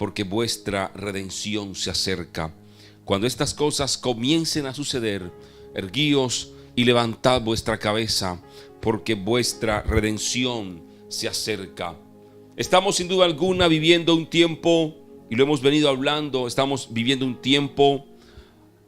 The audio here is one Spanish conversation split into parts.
porque vuestra redención se acerca. Cuando estas cosas comiencen a suceder, erguíos y levantad vuestra cabeza, porque vuestra redención se acerca. Estamos sin duda alguna viviendo un tiempo, y lo hemos venido hablando, estamos viviendo un tiempo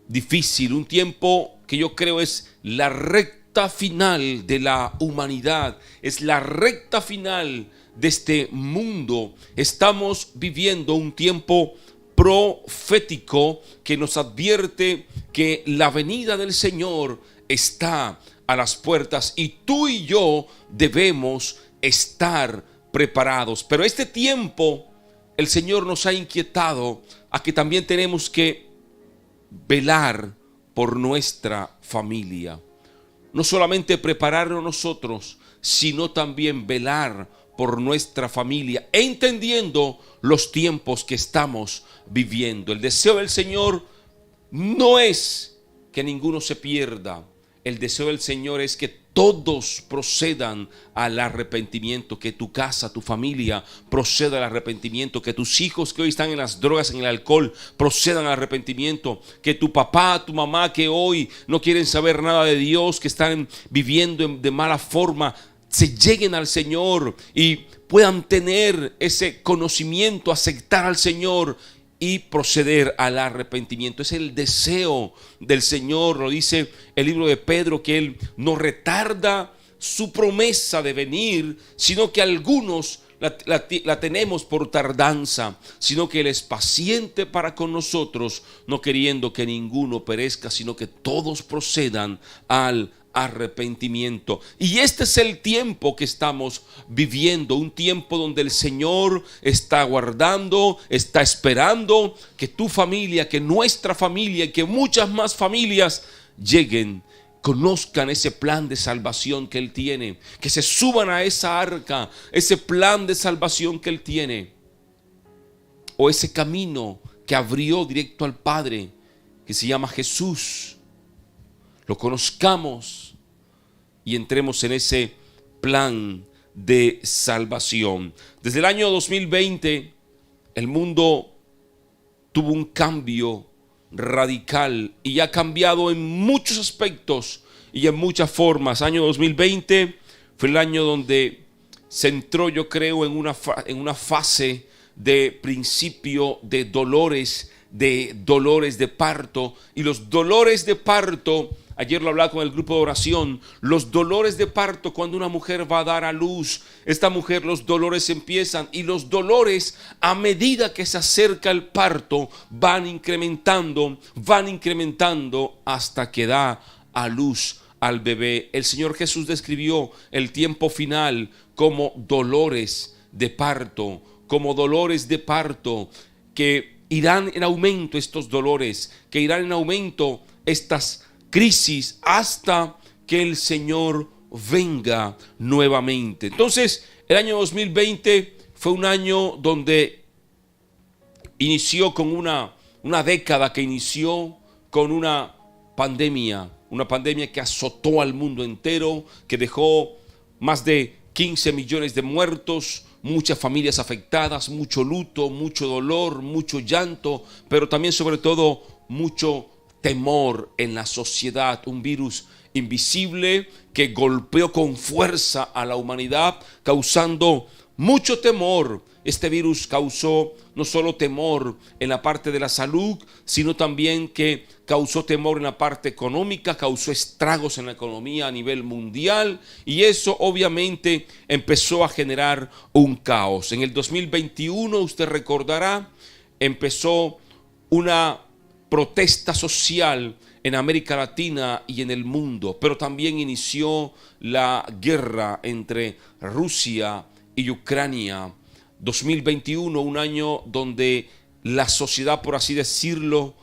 difícil, un tiempo que yo creo es la recta final de la humanidad, es la recta final de este mundo. Estamos viviendo un tiempo profético que nos advierte que la venida del Señor está a las puertas y tú y yo debemos estar preparados. Pero este tiempo el Señor nos ha inquietado a que también tenemos que velar por nuestra familia. No solamente prepararnos nosotros, sino también velar por nuestra familia, entendiendo los tiempos que estamos viviendo. El deseo del Señor no es que ninguno se pierda. El deseo del Señor es que todos procedan al arrepentimiento, que tu casa, tu familia proceda al arrepentimiento, que tus hijos que hoy están en las drogas, en el alcohol, procedan al arrepentimiento, que tu papá, tu mamá que hoy no quieren saber nada de Dios, que están viviendo de mala forma, se lleguen al Señor y puedan tener ese conocimiento, aceptar al Señor y proceder al arrepentimiento. Es el deseo del Señor, lo dice el libro de Pedro, que Él no retarda su promesa de venir, sino que algunos la tenemos por tardanza, sino que Él es paciente para con nosotros, no queriendo que ninguno perezca, sino que todos procedan al arrepentimiento. Y este es el tiempo que estamos viviendo, un tiempo donde el Señor está aguardando, está esperando que tu familia, que nuestra familia y que muchas más familias lleguen, conozcan ese plan de salvación que Él tiene, que se suban a esa arca, ese plan de salvación que Él tiene, o ese camino que abrió directo al Padre, que se llama Jesús. Lo conozcamos y entremos en ese plan de salvación. Desde el año 2020, el mundo tuvo un cambio radical y ha cambiado en muchos aspectos y en muchas formas. Año 2020 fue el año donde se entró, yo creo, en una fase de principio de dolores de parto. Y los dolores de parto, ayer lo hablaba con el grupo de oración, los dolores de parto cuando una mujer va a dar a luz, esta mujer, los dolores empiezan, y los dolores a medida que se acerca el parto van incrementando hasta que da a luz al bebé. El Señor Jesús describió el tiempo final como dolores de parto, que irán en aumento estos dolores, que irán en aumento estas crisis hasta que el Señor venga nuevamente. Entonces, el año 2020 fue un año donde inició con una década que inició con una pandemia que azotó al mundo entero, que dejó más de 15 millones de muertos, muchas familias afectadas, mucho luto, mucho dolor, mucho llanto, pero también sobre todo mucho temor en la sociedad. Un virus invisible que golpeó con fuerza a la humanidad, causando mucho temor. Este virus causó no solo temor en la parte de la salud, sino también que causó temor en la parte económica, causó estragos en la economía a nivel mundial, y eso obviamente empezó a generar un caos. En el 2021, usted recordará, empezó una protesta social en América Latina y en el mundo, pero también inició la guerra entre Rusia y Ucrania. 2021, un año donde la sociedad, por así decirlo,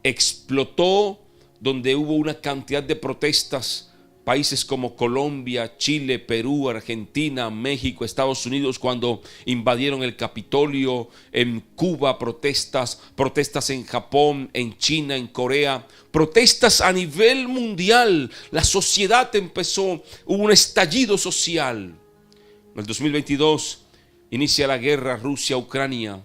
explotó, donde hubo una cantidad de protestas. Países como Colombia, Chile, Perú, Argentina, México, Estados Unidos, cuando invadieron el Capitolio, en Cuba protestas en Japón, en China, en Corea, protestas a nivel mundial. La sociedad hubo un estallido social. En el 2022 inicia la guerra Rusia-Ucrania.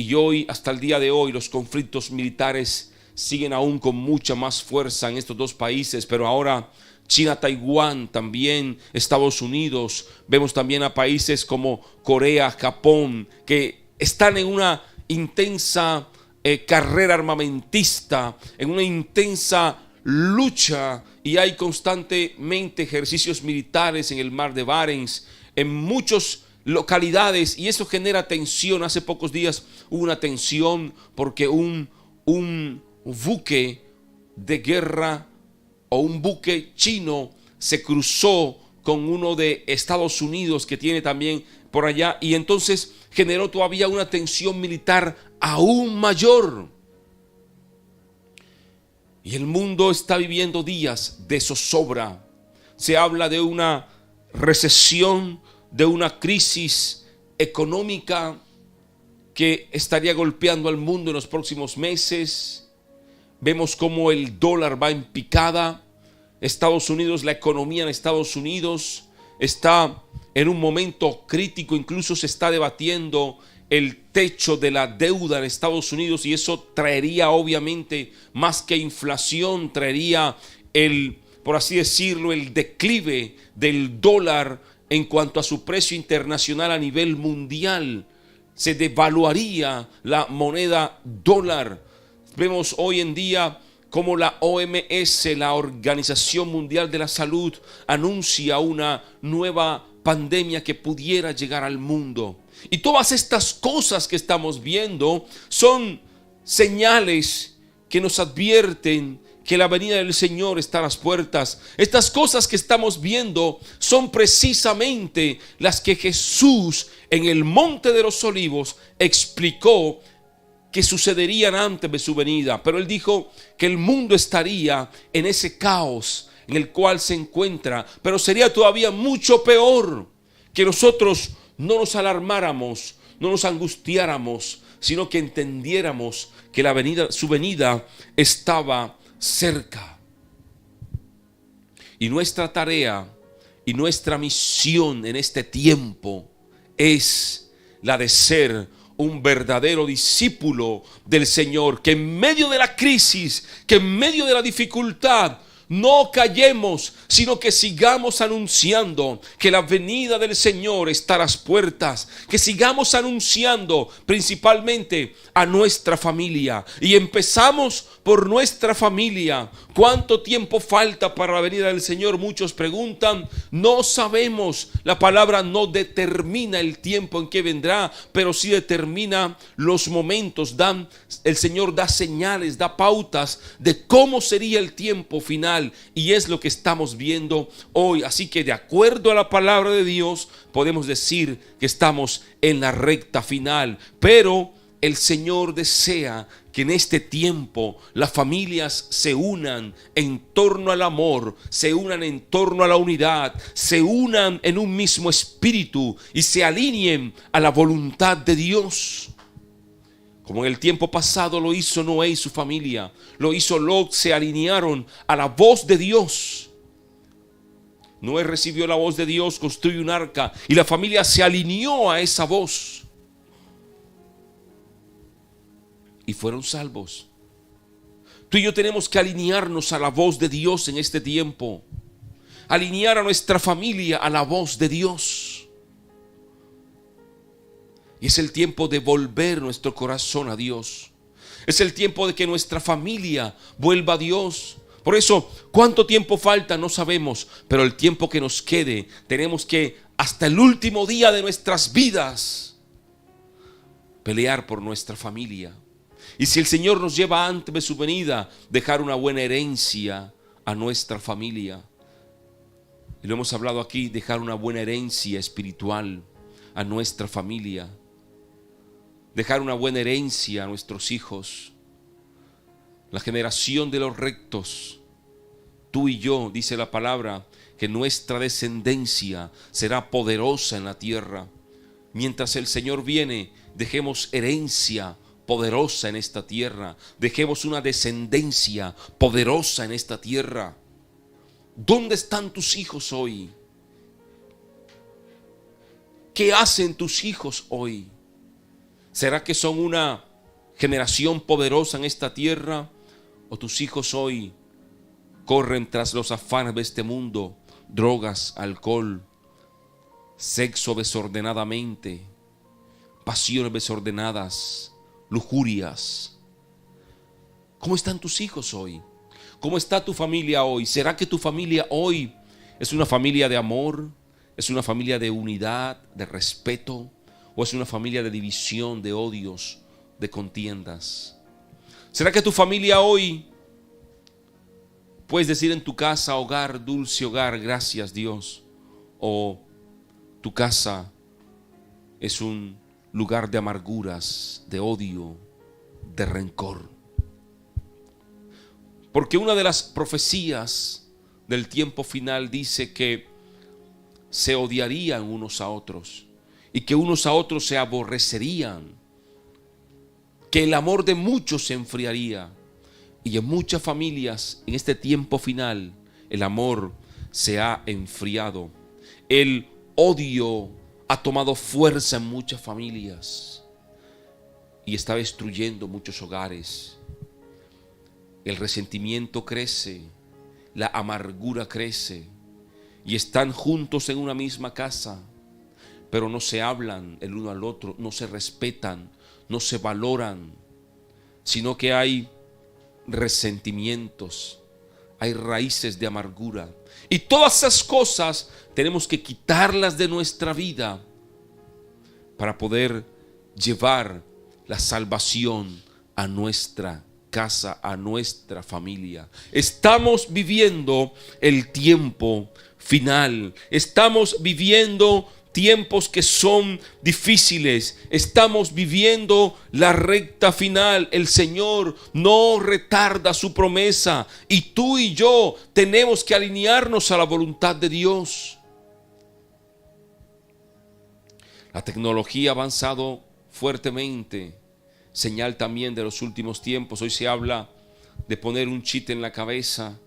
Y hoy, hasta el día de hoy, los conflictos militares siguen aún con mucha más fuerza en estos dos países, pero ahora China, Taiwán, también Estados Unidos, vemos también a países como Corea, Japón, que están en una intensa carrera armamentista, en una intensa lucha, y hay constantemente ejercicios militares en el mar de Barents, en muchas localidades, y eso genera tensión. Hace pocos días hubo una tensión porque un buque de guerra o un buque chino se cruzó con uno de Estados Unidos que tiene también por allá, y entonces generó todavía una tensión militar aún mayor. Y el mundo está viviendo días de zozobra. Se habla de una recesión, de una crisis económica que estaría golpeando al mundo en los próximos meses. Vemos cómo el dólar va en picada. Estados Unidos, la economía en Estados Unidos está en un momento crítico. Incluso se está debatiendo el techo de la deuda en Estados Unidos, y eso traería, obviamente, más que inflación, traería por así decirlo, el declive del dólar en cuanto a su precio internacional a nivel mundial. Se devaluaría la moneda dólar. Vemos hoy en día como la OMS, la Organización Mundial de la Salud, anuncia una nueva pandemia que pudiera llegar al mundo. Y todas estas cosas que estamos viendo son señales que nos advierten que la venida del Señor está a las puertas. Estas cosas que estamos viendo son precisamente las que Jesús en el Monte de los Olivos explicó que sucederían antes de su venida. Pero Él dijo que el mundo estaría en ese caos en el cual se encuentra, pero sería todavía mucho peor que nosotros no nos alarmáramos, no nos angustiáramos, sino que entendiéramos que su venida estaba cerca. Y nuestra tarea y nuestra misión en este tiempo es la de ser un verdadero discípulo del Señor, que en medio de la crisis, que en medio de la dificultad, no callemos, sino que sigamos anunciando que la venida del Señor está a las puertas, que sigamos anunciando principalmente a nuestra familia. Y empezamos por nuestra familia. ¿Cuánto tiempo falta para la venida del Señor? Muchos preguntan. No sabemos. La palabra no determina el tiempo en que vendrá, pero sí determina los momentos. El Señor da señales, da pautas de cómo sería el tiempo final. Y es lo que estamos viendo hoy. Así que de acuerdo a la palabra de Dios podemos decir que estamos en la recta final. Pero el Señor desea que en este tiempo las familias se unan en torno al amor, se unan en torno a la unidad, se unan en un mismo espíritu y se alineen a la voluntad de Dios. Como en el tiempo pasado lo hizo Noé y su familia, lo hizo Lot, se alinearon a la voz de Dios. Noé recibió la voz de Dios, construyó un arca y la familia se alineó a esa voz. Y fueron salvos. Tú y yo tenemos que alinearnos a la voz de Dios en este tiempo. Alinear a nuestra familia a la voz de Dios. Y es el tiempo de volver nuestro corazón a Dios. Es el tiempo de que nuestra familia vuelva a Dios. Por eso, ¿cuánto tiempo falta? No sabemos. Pero el tiempo que nos quede, tenemos que, hasta el último día de nuestras vidas, pelear por nuestra familia. Y si el Señor nos lleva antes de su venida, dejar una buena herencia a nuestra familia. Y lo hemos hablado aquí, dejar una buena herencia espiritual a nuestra familia. Dejar una buena herencia a nuestros hijos. La generación de los rectos. Tú y yo, dice la palabra, que nuestra descendencia será poderosa en la tierra. Mientras el Señor viene, dejemos herencia poderosa en esta tierra. Dejemos una descendencia poderosa en esta tierra. ¿Dónde están tus hijos hoy? ¿Qué hacen tus hijos hoy? ¿Será que son una generación poderosa en esta tierra? ¿O tus hijos hoy corren tras los afanes de este mundo? Drogas, alcohol, sexo desordenadamente, pasiones desordenadas, lujurias. ¿Cómo están tus hijos hoy? ¿Cómo está tu familia hoy? ¿Será que tu familia hoy es una familia de amor? ¿Es una familia de unidad, de respeto? ¿O es una familia de división, de odios, de contiendas? ¿Será que tu familia hoy puedes decir en tu casa, hogar, dulce hogar, gracias Dios? ¿O tu casa es un lugar de amarguras, de odio, de rencor? Porque una de las profecías del tiempo final dice que se odiarían unos a otros y que unos a otros se aborrecerían, que el amor de muchos se enfriaría, y en muchas familias en este tiempo final el amor se ha enfriado. El odio ha tomado fuerza en muchas familias y está destruyendo muchos hogares. El resentimiento crece, la amargura crece y están juntos en una misma casa, pero no se hablan el uno al otro, no se respetan, no se valoran, sino que hay resentimientos, hay raíces de amargura. Y todas esas cosas tenemos que quitarlas de nuestra vida para poder llevar la salvación a nuestra casa, a nuestra familia. Estamos viviendo el tiempo final. Estamos viviendo tiempos que son difíciles. Estamos viviendo la recta final. El Señor no retarda su promesa y tú y yo tenemos que alinearnos a la voluntad de Dios. La tecnología ha avanzado fuertemente, señal también de los últimos tiempos. Hoy se habla de poner un chip en la cabeza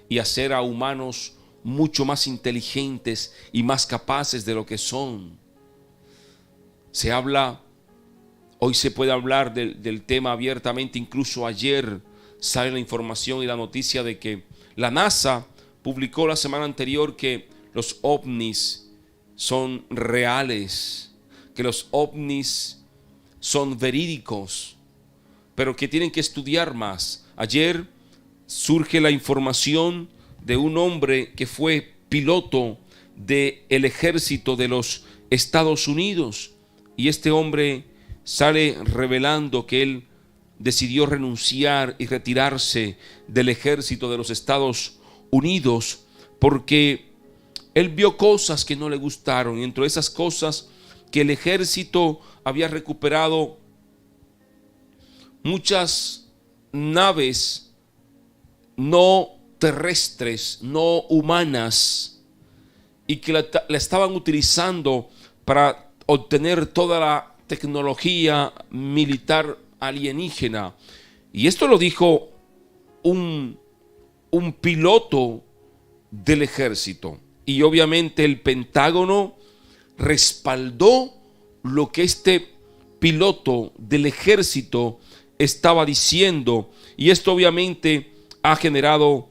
y hacer a humanos mucho más inteligentes y más capaces de lo que son. Se habla, hoy se puede hablar del tema abiertamente. Incluso ayer sale la información y la noticia de que la NASA publicó la semana anterior que los ovnis son reales, que los ovnis son verídicos, pero que tienen que estudiar más. Ayer surge la información de un hombre que fue piloto del ejército de los Estados Unidos, y este hombre sale revelando que él decidió renunciar y retirarse del ejército de los Estados Unidos porque él vio cosas que no le gustaron, y entre esas cosas que el ejército había recuperado muchas naves no terrestres, no humanas, y que la estaban utilizando para obtener toda la tecnología militar alienígena. Y esto lo dijo un piloto del ejército, y obviamente el Pentágono respaldó lo que este piloto del ejército estaba diciendo, y esto obviamente ha generado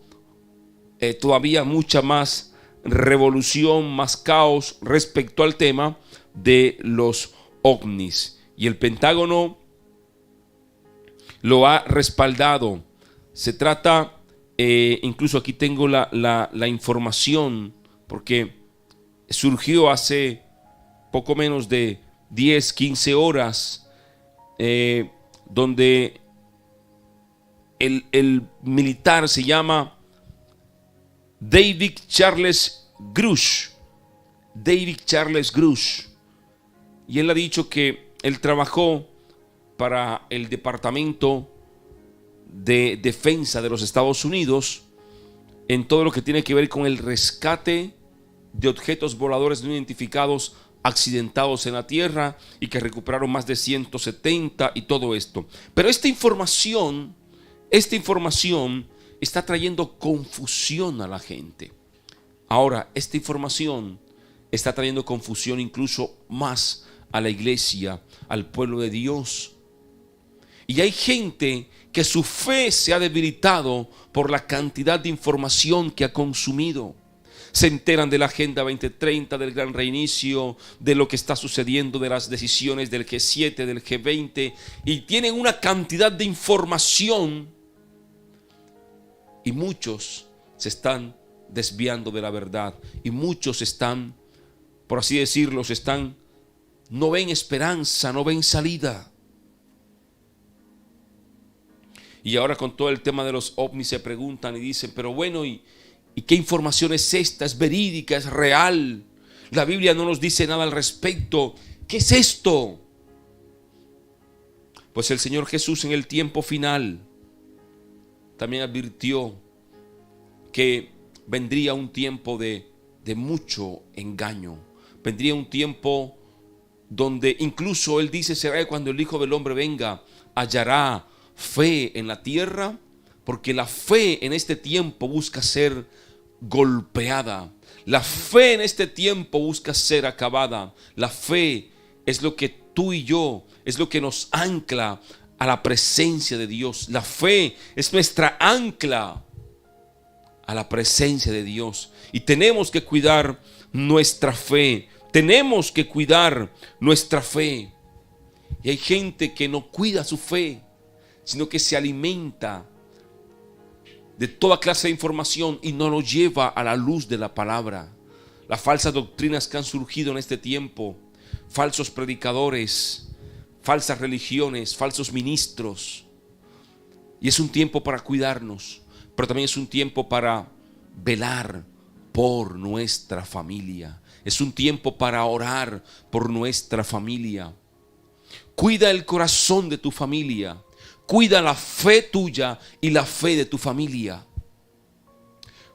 todavía mucha más revolución, más caos respecto al tema de los ovnis, y el Pentágono lo ha respaldado. Se trata, incluso aquí tengo la información, porque surgió hace poco menos de 10, 15 horas, donde el militar se llama David Charles Grush. David Charles Grush. Y él ha dicho que él trabajó para el Departamento de Defensa de los Estados Unidos en todo lo que tiene que ver con el rescate de objetos voladores no identificados accidentados en la tierra, y que recuperaron más de 170 y todo esto. Pero esta información está trayendo confusión a la gente. Ahora, esta información está trayendo confusión incluso más a la iglesia, al pueblo de Dios. Y hay gente que su fe se ha debilitado por la cantidad de información que ha consumido. Se enteran de la Agenda 2030, del Gran Reinicio, de lo que está sucediendo, de las decisiones del G7, del G20, y tienen una cantidad de información y muchos se están desviando de la verdad y muchos están, por así decirlo, no ven esperanza, no ven salida. Y ahora con todo el tema de los ovnis se preguntan y dicen, pero bueno, ¿y qué información es esta? ¿Es verídica? ¿Es real? La Biblia no nos dice nada al respecto. ¿Qué es esto? Pues el Señor Jesús en el tiempo final también advirtió que vendría un tiempo de mucho engaño. Vendría un tiempo donde incluso Él dice, será que cuando el Hijo del Hombre venga, hallará fe en la tierra, porque la fe en este tiempo busca ser golpeada. La fe en este tiempo busca ser acabada. La fe es lo que tú y yo, es lo que nos ancla a la presencia de Dios. La fe es nuestra ancla a la presencia de Dios. Y tenemos que cuidar nuestra fe. Tenemos que cuidar nuestra fe. Y hay gente que no cuida su fe, sino que se alimenta de toda clase de información y no lo lleva a la luz de la palabra. Las falsas doctrinas que han surgido en este tiempo, falsos predicadores, falsas religiones, falsos ministros. Y es un tiempo para cuidarnos, pero también es un tiempo para velar por nuestra familia. Es un tiempo para orar por nuestra familia. Cuida el corazón de tu familia. Cuida la fe tuya y la fe de tu familia.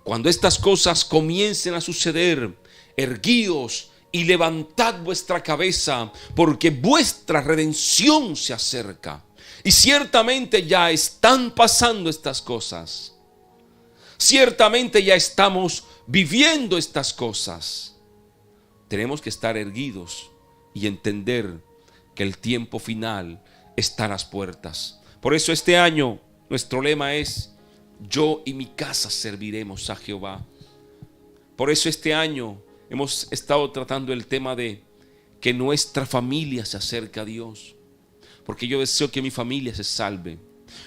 Cuando estas cosas comiencen a suceder, erguíos y levantad vuestra cabeza, porque vuestra redención se acerca. Y ciertamente ya están pasando estas cosas. Ciertamente ya estamos viviendo estas cosas. Tenemos que estar erguidos y entender que el tiempo final está a las puertas. Por eso este año nuestro lema es: yo y mi casa serviremos a Jehová. Por eso este año hemos estado tratando el tema de que nuestra familia se acerque a Dios. Porque yo deseo que mi familia se salve.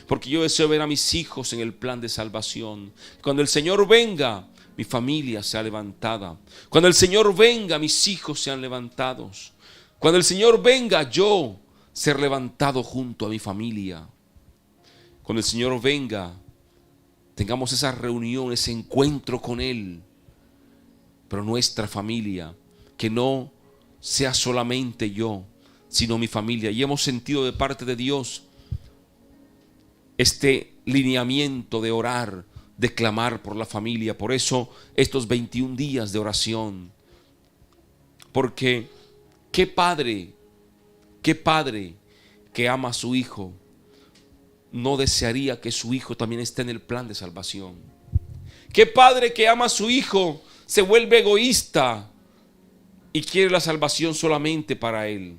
Porque yo deseo ver a mis hijos en el plan de salvación. Cuando el Señor venga, mi familia sea levantada. Cuando el Señor venga, mis hijos sean levantados. Cuando el Señor venga, yo ser levantado junto a mi familia. Cuando el Señor venga, tengamos esa reunión, ese encuentro con Él. Pero nuestra familia, que no sea solamente yo, sino mi familia. Y hemos sentido de parte de Dios este lineamiento de orar, de clamar por la familia. Por eso estos 21 días de oración. Porque qué padre que ama a su hijo no desearía que su hijo también esté en el plan de salvación. Qué padre que ama a su hijo se vuelve egoísta y quiere la salvación solamente para él.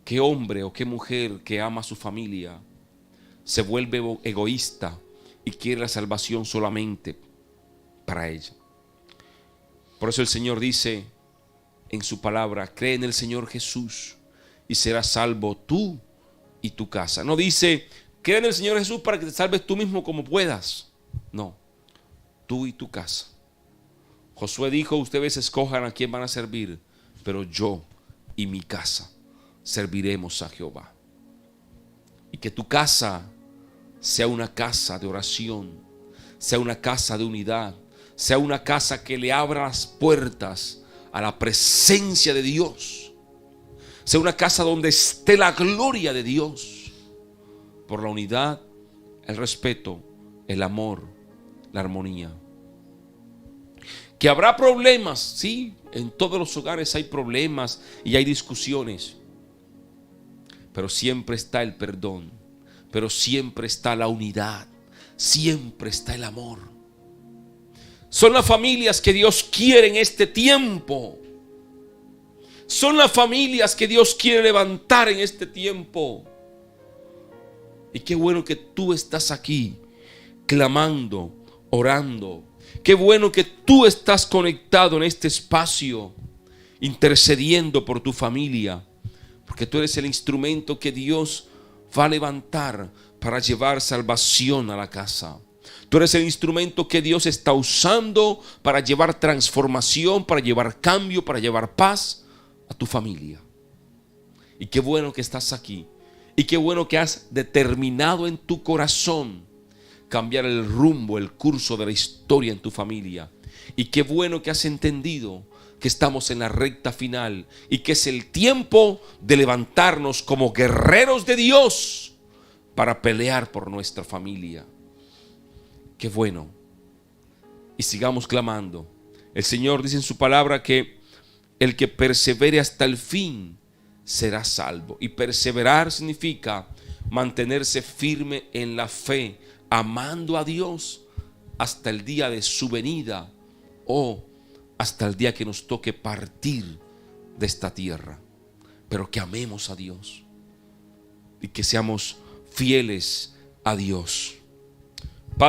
Qué hombre o qué mujer que ama a su familia se vuelve egoísta y quiere la salvación solamente para ella. Por eso el Señor dice en su palabra: cree en el Señor Jesús y serás salvo tú y tu casa. No dice cree en el Señor Jesús para que te salves tú mismo como puedas. No, tú y tu casa. Josué dijo: ustedes escojan a quién van a servir, pero yo y mi casa serviremos a Jehová. Y que tu casa sea una casa de oración, sea una casa de unidad, sea una casa que le abra las puertas a la presencia de Dios, sea una casa donde esté la gloria de Dios, por la unidad, el respeto, el amor, la armonía. Que habrá problemas, sí, en todos los hogares hay problemas y hay discusiones, pero siempre está el perdón, pero siempre está la unidad, siempre está el amor. Son las familias que Dios quiere en este tiempo. Son las familias que Dios quiere levantar en este tiempo. Y qué bueno que tú estás aquí clamando, orando. Qué bueno que tú estás conectado en este espacio, intercediendo por tu familia, porque tú eres el instrumento que Dios va a levantar para llevar salvación a la casa. Tú eres el instrumento que Dios está usando para llevar transformación, para llevar cambio, para llevar paz a tu familia. Y qué bueno que estás aquí. Y qué bueno que has determinado en tu corazón cambiar el rumbo, el curso de la historia en tu familia. Y qué bueno que has entendido que estamos en la recta final y que es el tiempo de levantarnos como guerreros de Dios para pelear por nuestra familia. Qué bueno. Y sigamos clamando. El Señor dice en su palabra que el que persevere hasta el fin será salvo. Y perseverar significa mantenerse firme en la fe, amando a Dios hasta el día de su venida o hasta el día que nos toque partir de esta tierra. Pero que amemos a Dios y que seamos fieles a Dios.